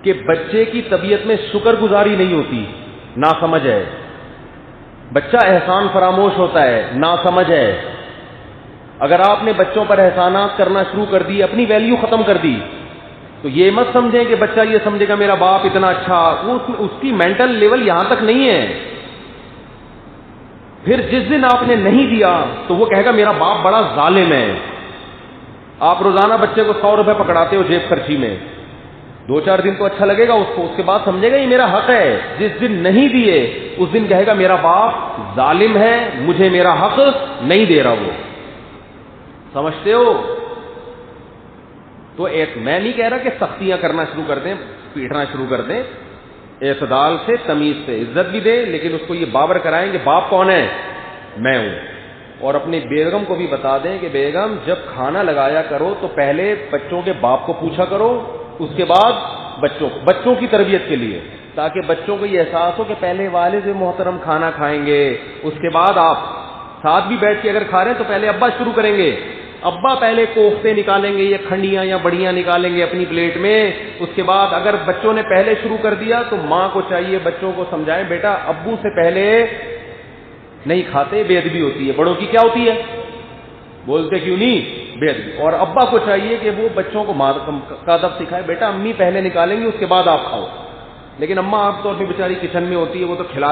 کہ بچے کی طبیعت میں شکر گزاری نہیں ہوتی، ناسمجھ ہے. بچہ احسان فراموش ہوتا ہے، ناسمجھ ہے. اگر آپ نے بچوں پر احسانات کرنا شروع کر دی، اپنی ویلیو ختم کر دی، تو یہ مت سمجھیں کہ بچہ یہ سمجھے گا میرا باپ اتنا اچھا. اس کی مینٹل لیول یہاں تک نہیں ہے. پھر جس دن آپ نے نہیں دیا تو وہ کہے گا میرا باپ بڑا ظالم ہے. آپ روزانہ بچے کو 100 روپے پکڑاتے ہو جیب خرچی میں، 2-4 دن تو اچھا لگے گا اس کو، اس کے بعد سمجھے گا یہ میرا حق ہے. جس دن نہیں دیے اس دن کہے گا میرا باپ ظالم ہے، مجھے میرا حق نہیں دے رہا. وہ سمجھتے ہو؟ تو میں نہیں کہہ رہا کہ سختیاں کرنا شروع کر دیں، پیٹنا شروع کر دیں. اعتدال سے، تمیز سے، عزت بھی دیں، لیکن اس کو یہ باور کرائیں کہ باپ کون ہے؟ میں ہوں. اور اپنی بیگم کو بھی بتا دیں کہ بیگم جب کھانا لگایا کرو تو پہلے بچوں کے باپ کو پوچھا کرو، اس کے بعد بچوں کی تربیت کے لیے، تاکہ بچوں کو یہ احساس ہو کہ پہلے والد محترم کھانا کھائیں گے، اس کے بعد آپ. ساتھ بھی بیٹھ کے اگر کھا رہے ہیں تو پہلے ابا شروع کریں گے، ابا پہلے کوفتے نکالیں گے یا کھنڈیاں یا بڑیاں نکالیں گے اپنی پلیٹ میں. اس کے بعد اگر بچوں نے پہلے شروع کر دیا تو ماں کو چاہیے بچوں کو سمجھائیں بیٹا ابو سے پہلے نہیں کھاتے، بے ادبی ہوتی ہے. بڑوں کی کیا ہوتی ہے؟ بولتے کیوں نہیں؟ بے ادبی. اور ابا کو چاہیے کہ وہ بچوں کو کا ادب سکھائے، بیٹا امی پہلے نکالیں گی اس کے بعد آپ کھاؤ. لیکن اماں عام طور پہ بیچاری کچن میں ہوتی ہے، وہ تو کھلا